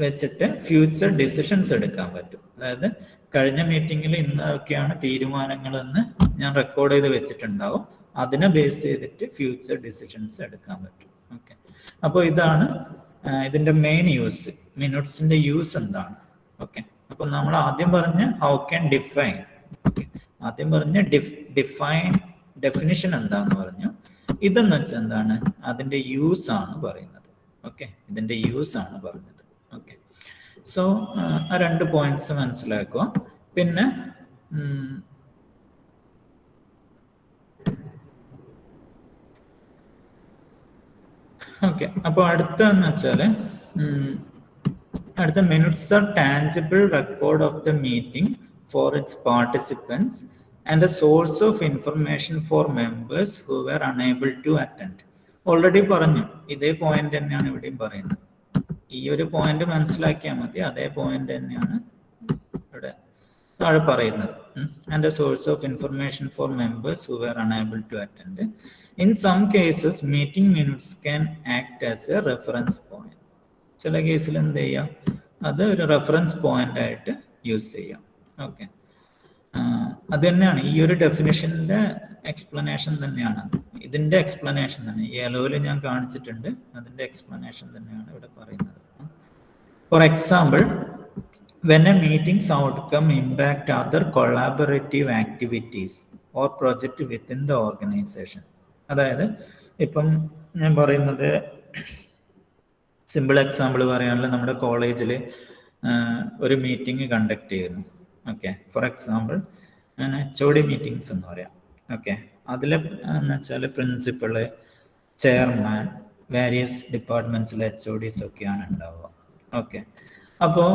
വെച്ചിട്ട് ഫ്യൂച്ചർ ഡിസിഷൻസ് എടുക്കാൻ പറ്റും. അതായത് കഴിഞ്ഞ മീറ്റിങ്ങിൽ ഇന്നതൊക്കെയാണ് തീരുമാനങ്ങളെന്ന് ഞാൻ റെക്കോർഡ് ചെയ്ത് വെച്ചിട്ടുണ്ടാവും, അതിനെ ബേസ് ചെയ്തിട്ട് ഫ്യൂച്ചർ ഡിസിഷൻസ് എടുക്കാൻ പറ്റും. ഓക്കെ, അപ്പോൾ ഇതാണ് ഇതിന്റെ മെയിൻ യൂസ്. മിനിറ്റ്സിന്റെ യൂസ് എന്താണ്? ഓക്കെ, അപ്പൊ നമ്മൾ ആദ്യം പറഞ്ഞ ഹൗ ക്യാൻ ഡിഫൈൻ, ആദ്യം പറഞ്ഞ ഡെഫിനിഷൻ എന്താന്ന് പറഞ്ഞു. ഇതെന്ന് വെച്ചാൽ എന്താണ്? അതിന്റെ യൂസ് ആണ് പറയുന്നത്. ഓക്കെ, ഇതിന്റെ യൂസ് ആണ് പറഞ്ഞത്. ഓക്കെ, സോ ആ രണ്ട് പോയിന്റ്സ് മനസ്സിലാക്കുക. പിന്നെ ഓക്കെ, അപ്പോൾ അടുത്തതെന്ന് വെച്ചാല് അടുത്ത minutes are tangible record of the meeting for its participants and a source of information for members who were unable to attend. Already പറഞ്ഞു, ഇതേ പോയിന്റ് തന്നെയാണ് ഇവിടെയും പറയുന്നത്. ഈ ഒരു പോയിന്റ് മനസ്സിലാക്കിയാൽ മതി, അതേ പോയിന്റ് തന്നെയാണ് ഇവിടെ താഴെ പറയുന്നത്. And a source of information for members who were unable to attend. In some cases, meeting minutes can act as a reference point. ചില കേസിൽ എന്ത് ചെയ്യാം? അത് ഒരു റെഫറൻസ് പോയിന്റ് ആയിട്ട് യൂസ് ചെയ്യാം. ഓക്കെ, അത് തന്നെയാണ് ഈ ഒരു ഡെഫിനിഷന്റെ എക്സ്പ്ലനേഷൻ തന്നെയാണ്, ഇതിന്റെ എക്സ്പ്ലനേഷൻ തന്നെ. യെലോയിൽ ഞാൻ കാണിച്ചിട്ടുണ്ട്, അതിന്റെ എക്സ്പ്ലനേഷൻ തന്നെയാണ് ഇവിടെ പറയുന്നത്. Four example, when a meeting's outcome impact other collaborative activities or project within the organization. അതായത് ഇപ്പം ഞാൻ പറയുന്നത് സിമ്പിൾ എക്സാമ്പിൾ പറയുകയാണെങ്കിൽ നമ്മുടെ കോളേജിൽ ഒരു മീറ്റിംഗ് കണ്ടക്ട് ചെയ്യുന്നു. Okay, for example HOD meetings എന്ന് പറയാം. ഓക്കെ, അതിൽ എന്ന് വെച്ചാൽ പ്രിൻസിപ്പള്, ചെയർമാൻ, വേരിയസ് ഡിപ്പാർട്ട്മെന്റ്സിലെ HODs ഒക്കെയാണ് ഉണ്ടാവുക. ഓക്കെ, അപ്പോൾ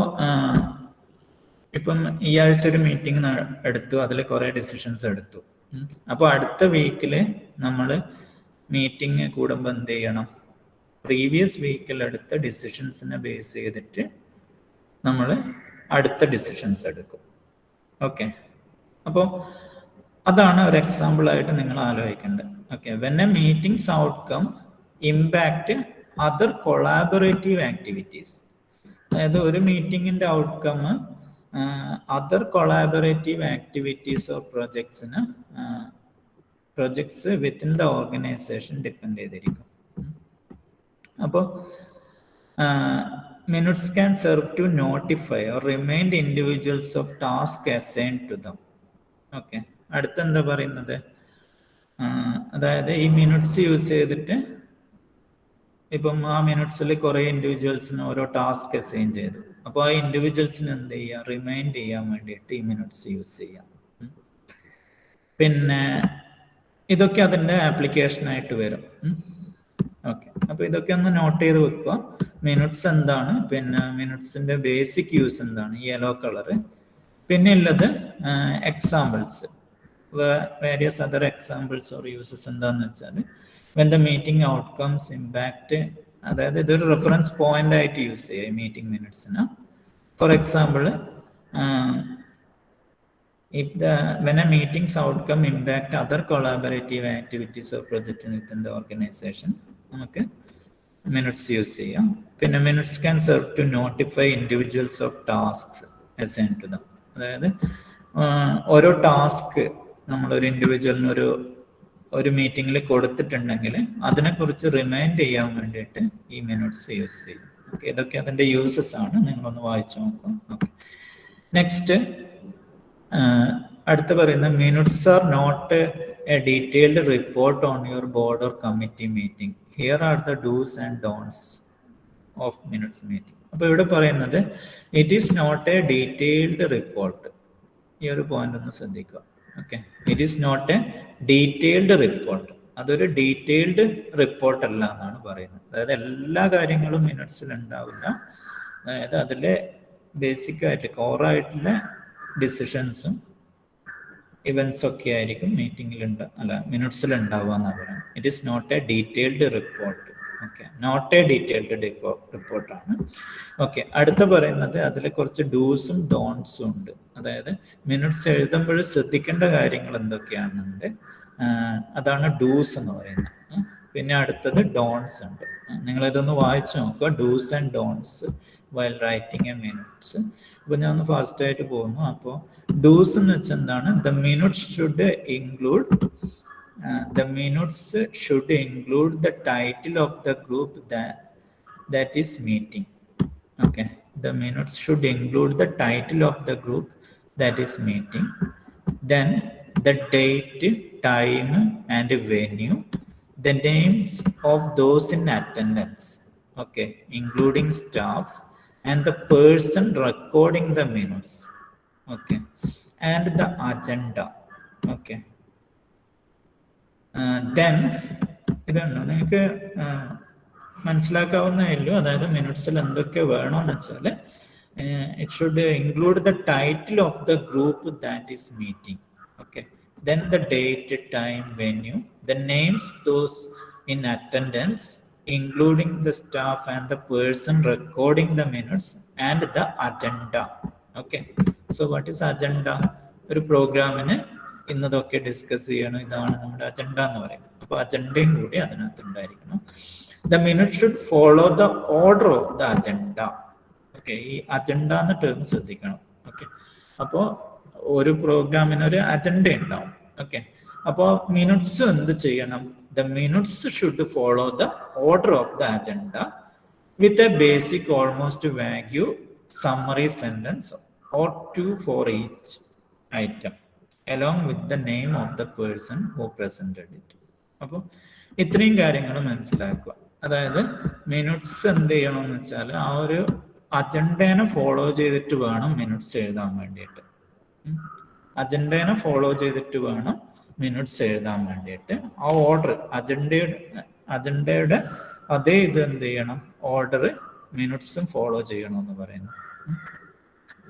ഇപ്പം ഈ ആഴ്ച ഒരു മീറ്റിംഗ് എടുത്തു, അതിൽ കുറേ ഡിസിഷൻസ് എടുത്തു. അപ്പോൾ അടുത്ത വീക്കിൽ നമ്മൾ മീറ്റിംഗ് കൂടുമ്പോൾ എന്ത് ചെയ്യണം? പ്രീവിയസ് വീക്കിൽ എടുത്ത ഡിസിഷൻസിനെ ബേസ് ചെയ്തിട്ട് നമ്മൾ അടുത്ത ഡിസിഷൻസ് എടുക്കും. ഓക്കെ, അപ്പോൾ അതാണ് ഒരു എക്സാമ്പിളായിട്ട് നിങ്ങൾ ആലോചിക്കേണ്ടത്. Okay, when a meeting's outcome impact other collaborative activities. അതായത് ഒരു മീറ്റിങ്ങിൻ്റെ outcome other collaborative activities or projects within the organisation depend ചെയ്തിരിക്കും. അപ്പോൾ minutes can serve to notify or remind individuals of task assigned to them. Okay, അടുത്തെന്താ പറയുന്നത്? അതായത് ഈ minutes use ചെയ്തിട്ട് ഇപ്പം ആ മിനിറ്റ്സിൽ കുറേ ഇൻഡിവിജ്വൽസിന് ഓരോ ടാസ്ക് അസൈൻ ചെയ്തു. അപ്പോൾ ആ ഇൻഡിവിജ്വൽസിന് എന്ത് ചെയ്യുക? റിമൈൻഡ് ചെയ്യാൻ വേണ്ടിയിട്ട് ഈ മിനിറ്റ്സ് യൂസ് ചെയ്യാം. പിന്നെ ഇതൊക്കെ അതിൻ്റെ ആപ്ലിക്കേഷനായിട്ട് വരും. ഓക്കെ, അപ്പോൾ ഇതൊക്കെ ഒന്ന് നോട്ട് ചെയ്ത് വെക്കുക. മിനിറ്റ്സ് എന്താണ്, പിന്നെ മിനിറ്റ്സിൻ്റെ ബേസിക് യൂസ് എന്താണ്, യെല്ലോ കളറ്. പിന്നെ ഉള്ളത് examples, various other examples or uses എന്താന്ന് വെച്ചാൽ when the meeting outcomes impact, അതായത് ഇതൊരു റെഫറൻസ് പോയിന്റ് ആയിട്ട് യൂസ് ചെയ്യുക മീറ്റിംഗ് മിനിറ്റ്സിന്. For example, when a meeting's outcome impact other collaborative activities or project within the organization, നമുക്ക് മിനിറ്റ്സ് യൂസ് ചെയ്യാം. പിന്നെ minutes can serve to notify individuals of tasks assign to them. അതായത് ഓരോ task നമ്മളൊരു ഇൻഡിവിജ്വലിന് ഒരു മീറ്റിങ്ങിൽ കൊടുത്തിട്ടുണ്ടെങ്കിൽ അതിനെക്കുറിച്ച് റിമൈൻഡ് ചെയ്യാൻ വേണ്ടിയിട്ട് ഈ മിനിറ്റ്സ് യൂസ് ചെയ്യും. ഓക്കെ, ഇതൊക്കെ അതിൻ്റെ യൂസസ് ആണ്. നിങ്ങളൊന്ന് വായിച്ചു നോക്കാം. ഓക്കെ, നെക്സ്റ്റ് അടുത്ത് പറയുന്ന minutes are not a detailed report on your board or committee meeting. Here are the dos and don'ts of minutes meeting. അപ്പോൾ ഇവിടെ പറയുന്നത് it is not a detailed report. ഈ ഒരു പോയിന്റ് ഒന്ന് ശ്രദ്ധിക്കുക. Okay, it is not a detailed report. അതൊരു detailed report അല്ല എന്നാണ് പറയുന്നത്. അതായത് എല്ലാ കാര്യങ്ങളും മിനിറ്റ്സിൽ ഉണ്ടാവില്ല. അതായത് അതിലെ ബേസിക് ആയിട്ട് കോറായിട്ടുള്ള ഡിസിഷൻസും ഇവൻസ് ഒക്കെ ആയിരിക്കും മിനിറ്റ്സിൽ ഉണ്ടാവുക എന്നാണ് പറയുന്നത്. It is not a detailed report. Okay, not a detailed റിപ്പോർട്ടാണ്. ഓക്കെ, അടുത്ത പറയുന്നത് അതിൽ കുറച്ച് ഡൂസും ഡോൺസും ഉണ്ട്. അതായത് മിനിറ്റ്സ് എഴുതുമ്പോൾ ശ്രദ്ധിക്കേണ്ട കാര്യങ്ങൾ എന്തൊക്കെയാണെന്നുണ്ട്, അതാണ് ഡൂസ് എന്ന് പറയുന്നത്. പിന്നെ അടുത്തത് ഡോൺസ് ഉണ്ട്. നിങ്ങളിതൊന്ന് വായിച്ചു നോക്കുക, dos and dawns while writing A minutes. അപ്പോൾ ഞാൻ ഒന്ന് ഫാസ്റ്റ് ആയിട്ട് പോകുന്നു. അപ്പോൾ ഡൂസ് എന്ന് വെച്ചാൽ എന്താണ്? The minutes should include the title of the group that is meeting. Okay, the minutes should include the title of the group that is meeting, then the date, time and venue, the names of those in attendance, okay, including staff and the person recording the minutes, okay, and the agenda. Okay, then ഇതാണ് നിങ്ങൾക്ക് മനസ്സിലാക്കാവുന്നേ ഉള്ളൂ. അതായത് മിനിറ്റ്സിൽ എന്തൊക്കെ വേണമെന്ന് വെച്ചാൽ it should include the title of the group that is meeting. Okay, then the date, time, venue, the names those in attendance, including the staff and the person recording the minutes, and the agenda. Okay, so what is agenda? ഒരു പ്രോഗ്രാമിന് ഇന്നതൊക്കെ discuss ചെയ്യണം, ഇതാണ് നമ്മുടെ agenda എന്ന് പറയുന്നത്. അപ്പോൾ അജണ്ടയും കൂടി അതിനകത്ത് ഉണ്ടായിരിക്കണം. The minute should follow the order of the agenda. Okay, ഈ അജണ്ട എന്ന ടേം ശ്രദ്ധിക്കണം. ഓക്കെ, അപ്പോൾ ഒരു പ്രോഗ്രാമിന് ഒരു അജണ്ട ഉണ്ടാവും. ഓക്കെ, അപ്പോൾ മിനിറ്റ്സ് എന്ത് ചെയ്യണം? The minutes should follow the order of the agenda with a basic almost vague summary sentence or two for each item along with the name of the person who presented it. അപ്പോൾ ഇത്രയും കാര്യങ്ങൾ മനസ്സിലാക്കുക. അതായത് minutes എന്ത് ചെയ്യണമെന്ന് വെച്ചാൽ ആ ഒരു അജണ്ടേനെ ഫോളോ ചെയ്തിട്ട് വേണം മിനിറ്റ്സ് എഴുതാൻ വേണ്ടിയിട്ട്. അജണ്ടേനെ ഫോളോ ചെയ്തിട്ട് വേണം മിനിറ്റ്സ് എഴുതാൻ വേണ്ടിയിട്ട്. ആ ഓർഡർ അജണ്ടയുടെ അതേ ഇത് എന്ത് ചെയ്യണം, ഓർഡർ മിനിറ്റ്സും ഫോളോ ചെയ്യണമെന്ന് പറയുന്നു.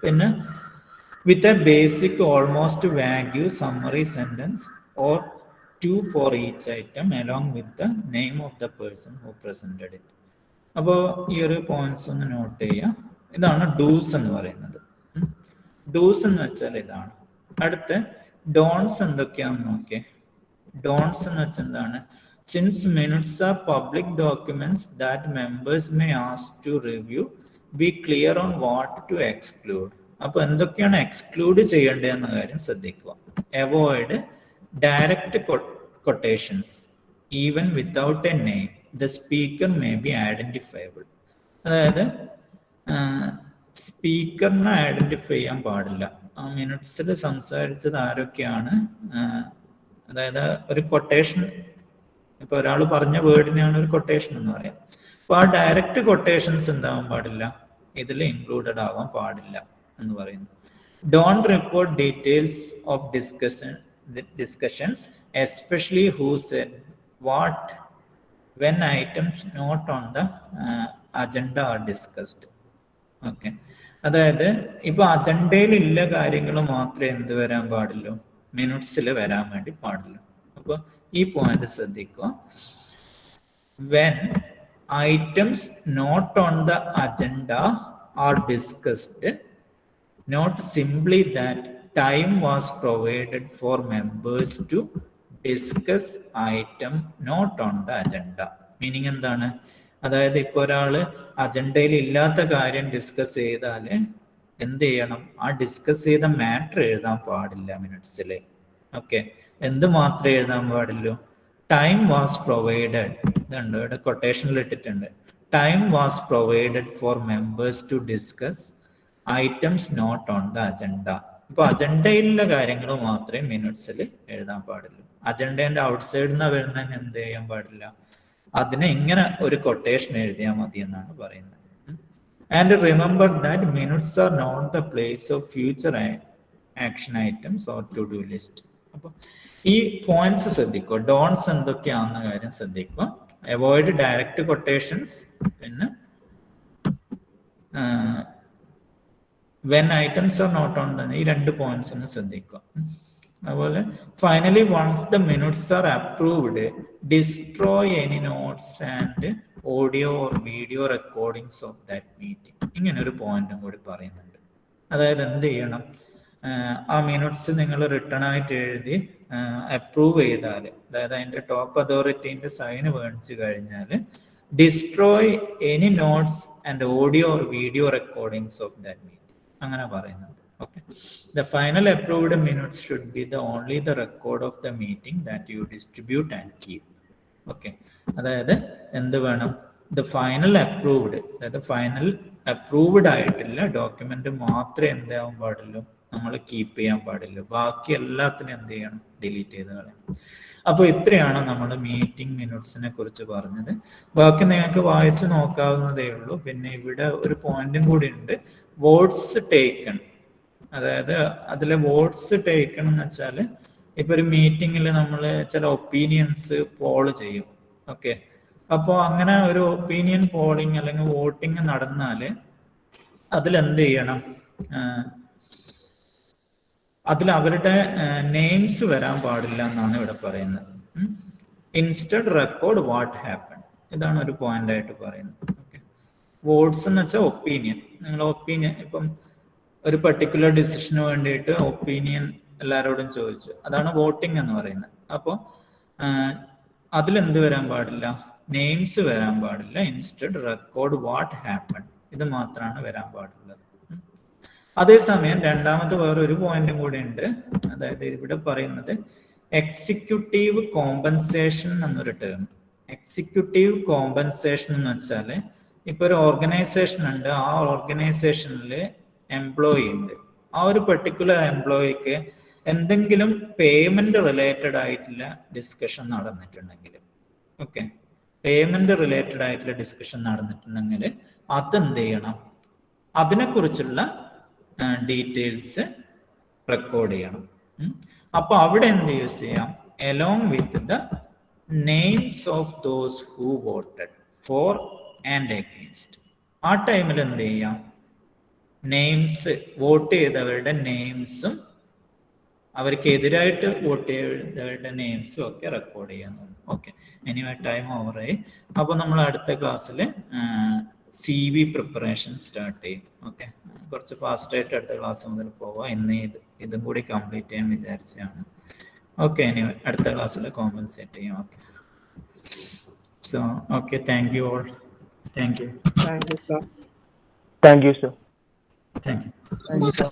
പിന്നെ with a basic almost vague summary sentence or two for each item along with the name of the person who presented it. അപ്പോൾ ഈ ഒരു പോയിന്റ്സ് ഒന്ന് നോട്ട് ചെയ്യുക. ഇതാണ് ഡൂസ് എന്ന് പറയുന്നത്. ഡൂസ് എന്ന് വെച്ചാൽ ഇതാണ്. അടുത്ത ഡോൺസ് എന്തൊക്കെയാണെന്ന് നോക്കിയേ. ഡോൺസ് എന്ന് വെച്ചാൽ എന്താണ്? Since minutes are public documents that members may ask to review, be clear on what to exclude. അപ്പോൾ എന്തൊക്കെയാണ് എക്സ്ക്ലൂഡ് ചെയ്യേണ്ടതെന്ന കാര്യം ശ്രദ്ധിക്കുക. Avoid direct quotations even without a name, the speaker may be identifiable. അതായത് സ്പീക്കറിനെ identify ചെയ്യാൻ പാടില്ല. ആ മിനിറ്റ്സിൽ സംസാരിച്ചത് ആരൊക്കെയാണ്, അതായത് ഒരു കൊട്ടേഷൻ, ഇപ്പൊ ഒരാൾ പറഞ്ഞ വേർഡിനെയാണ് ഒരു കൊട്ടേഷൻ എന്ന് പറയാം. അപ്പൊ ആ ഡയറക്റ്റ് കൊട്ടേഷൻസ് എന്താവാൻ പാടില്ല, ഇതിൽ ഇൻക്ലൂഡഡ് ആവാൻ പാടില്ല എന്ന് പറയുന്നു. Don't report details of discussions, especially who said what when items not on the agenda are discussed. Okay, അതായത് ഇപ്പൊ അജണ്ടയിൽ ഇല്ല കാര്യങ്ങൾ മാത്രമേ എന്ത് വരാൻ പാടുള്ളൂ, മിനിറ്റ്സിൽ വരാൻ വേണ്ടി പാടുള്ളൂ. അപ്പൊ ഈ പോയിന്റ് ശ്രദ്ധിക്കുക. when items not on the agenda are discussed, not simply that time was provided for members to discuss item not on the agenda. Meaning എന്താണ്? അതായത് ഇപ്പൊ ഒരാള് അജണ്ടയിൽ ഇല്ലാത്ത കാര്യം ഡിസ്കസ് ചെയ്താല് എന്ത് ചെയ്യണം, ആ ഡിസ്കസ് ചെയ്ത മാറ്റർ എഴുതാൻ പാടില്ല മിനിറ്റ്സിൽ. ഓക്കെ, എന്ത് മാത്രമേ എഴുതാൻ പാടുള്ളൂ? ടൈം വാസ് പ്രൊവൈഡഡ്, ഇതുണ്ട് ഇവിടെ കൊട്ടേഷനിൽ ഇട്ടിട്ടുണ്ട്. Time was provided for members to discuss items not on the agenda. ഇപ്പൊ അജണ്ടയിലുള്ള കാര്യങ്ങൾ മാത്രമേ മിനിറ്റ്സിൽ എഴുതാൻ പാടുള്ളൂ. അജണ്ടേന്റെ ഔട്ട്സൈഡിൽ നിന്ന് വരുന്നതിന് എന്ത് ചെയ്യാൻ പാടില്ല, അതിനെ ഇങ്ങനെ ഒരു കൊട്ടേഷൻ എഴുതിയാൽ മതി എന്നാണ് പറയുന്നത്. And remember that minutes are not the place of future action items or to do list. അപ്പൊ ഈ പോയിന്റ്സ് ശ്രദ്ധിക്കുക. ഡോൺസ് എന്തൊക്കെയാണെന്ന കാര്യം ശ്രദ്ധിക്കുക. അവോയ്ഡ് ഡയറക്റ്റ് കൊട്ടേഷൻസ്, പിന്നെ when items are not on the, ഈ രണ്ട് പോയിന്റ്സ് ഒന്ന് ശ്രദ്ധിക്കുക. അതുപോലെ finally once the minutes are approved, destroy any notes and audio or video recordings of that meeting. ഇങ്ങനെ ഒരു പോയിന്റും കൂടി പറയുന്നുണ്ട്. അതായത് എന്ത് ചെയ്യണം, ആ മിനിറ്റ്സ് നിങ്ങൾ റിട്ടേൺ ആയിട്ട് എഴുതി അപ്രൂവ് ചെയ്താൽ, അതായത് അതിന്റെ ടോപ്പ് അതോറിറ്റീന്റെ സൈന് മേടിച്ചു കഴിഞ്ഞാൽ destroy any notes and audio or video recordings of that meeting അങ്ങനെ പറയുന്നുണ്ട്. Okay, the final approved minutes should be the only the record of the meeting that you distribute and keep. Okay, അതായത് എന്ത് വേണം, the final approved, അതായത് final approved ആയിട്ടുള്ള document മാത്രമേ എന്താവാൻ പാടുള്ളൂ, നമ്മൾ കീപ്പ് ചെയ്യാൻ പാടില്ല. ബാക്കി എല്ലാത്തിനും എന്ത് ചെയ്യണം, ഡിലീറ്റ് ചെയ്ത് കളയണം. അപ്പോൾ ഇത്രയാണ് നമ്മൾ മീറ്റിംഗ് മിനിറ്റ്സിനെ കുറിച്ച് പറഞ്ഞത്. ബാക്കി നിങ്ങൾക്ക് വായിച്ച് നോക്കാവുന്നതേ ഉള്ളൂ. പിന്നെ ഇവിടെ ഒരു പോയിന്റും കൂടി ഉണ്ട്, വോട്ട്സ് ടേക്കൺ. അതായത് അതിലെ വോട്ട്സ് ടേക്കൺ എന്ന് വെച്ചാൽ ഇപ്പൊ ഒരു മീറ്റിങ്ങിൽ നമ്മൾ ചില ഒപ്പീനിയൻസ് പോൾ ചെയ്യും. ഓക്കെ, അപ്പോൾ അങ്ങനെ ഒരു ഒപ്പീനിയൻ പോളിങ് അല്ലെങ്കിൽ വോട്ടിങ് നടന്നാൽ അതിലെന്ത് ചെയ്യണം, അതിൽ അവരുടെ നെയിംസ് വരാൻ പാടില്ല എന്നാണ് ഇവിടെ പറയുന്നത്. ഇൻസ്റ്റഡ് റെക്കോർഡ് വാട്ട് ഹാപ്പൻ, ഇതാണ് ഒരു പോയിന്റ് ആയിട്ട് പറയുന്നത്. ഓക്കെ, വോട്ട്സ് എന്ന് വെച്ചാൽ ഒപ്പീനിയൻ. നിങ്ങൾ ഒപ്പീനിയൻ ഇപ്പം ഒരു പെർട്ടിക്കുലർ ഡിസിഷന് വേണ്ടിയിട്ട് ഒപ്പീനിയൻ എല്ലാവരോടും ചോദിച്ചു, അതാണ് വോട്ടിംഗ് എന്ന് പറയുന്നത്. അപ്പോൾ അതിലെന്ത് വരാൻ പാടില്ല, നെയിംസ് വരാൻ പാടില്ല. ഇൻസ്റ്റഡ് റെക്കോർഡ് വാട്ട് ഹാപ്പൻ, ഇത് മാത്രമാണ് വരാൻ പാടുള്ളത്. അതേസമയം രണ്ടാമത്തെ വേറൊരു പോയിന്റും കൂടി ഉണ്ട്. അതായത് ഇവിടെ പറയുന്നത് എക്സിക്യൂട്ടീവ് കോമ്പൻസേഷൻ എന്നൊരു ടേം. എക്സിക്യൂട്ടീവ് കോമ്പൻസേഷൻ എന്ന് വെച്ചാൽ ഇപ്പൊ ഒരു ഓർഗനൈസേഷൻ ഉണ്ട്, ആ ഓർഗനൈസേഷനിൽ എംപ്ലോയി ഉണ്ട്. ആ ഒരു പെർട്ടിക്കുലർ എംപ്ലോയിക്ക് എന്തെങ്കിലും പേയ്മെന്റ് റിലേറ്റഡ് ആയിട്ടുള്ള ഡിസ്കഷൻ നടന്നിട്ടുണ്ടെങ്കിൽ, ഓക്കെ, പേയ്മെന്റ് റിലേറ്റഡ് ആയിട്ടുള്ള ഡിസ്കഷൻ നടന്നിട്ടുണ്ടെങ്കിൽ അതെന്ത് ചെയ്യണം, അതിനെക്കുറിച്ചുള്ള ഡീറ്റെയിൽസ് റെക്കോർഡ് ചെയ്യണം. അപ്പൊ അവിടെ എന്ത് യൂസ് ചെയ്യാം, along with the names of those who voted for and against. ആ ടൈമിൽ എന്ത് ചെയ്യാം, നെയിംസ്, വോട്ട് ചെയ്തവരുടെ നെയിംസും അവർക്ക് എതിരായിട്ട് വോട്ട് ചെയ്തവരുടെ നെയിംസും ഒക്കെ റെക്കോർഡ് ചെയ്യുന്നു. ഓക്കെ, എനിവേ ടൈം ഓവറായി. അപ്പോൾ നമ്മൾ അടുത്ത ക്ലാസ്സിൽ CV പ്രിപ്പറേഷൻ സ്റ്റാർട്ട് ചെയ്യും. ഓക്കെ, കുറച്ച് ഫാസ്റ്റായിട്ട് അടുത്ത ക്ലാസ് മുതൽ പോവാം. ഇന്ന് ഇതും കൂടി കംപ്ലീറ്റ് ചെയ്യാൻ വിചാരിച്ചതാണ്. ഓക്കെ, എനിവേ അടുത്ത ക്ലാസ്സിൽ കോമ്പൻസേറ്റ് ചെയ്യും. Okay, so okay, thank you all. Thank you. Thank you sir. Thank you, sir. Thank you. Thank you, sir.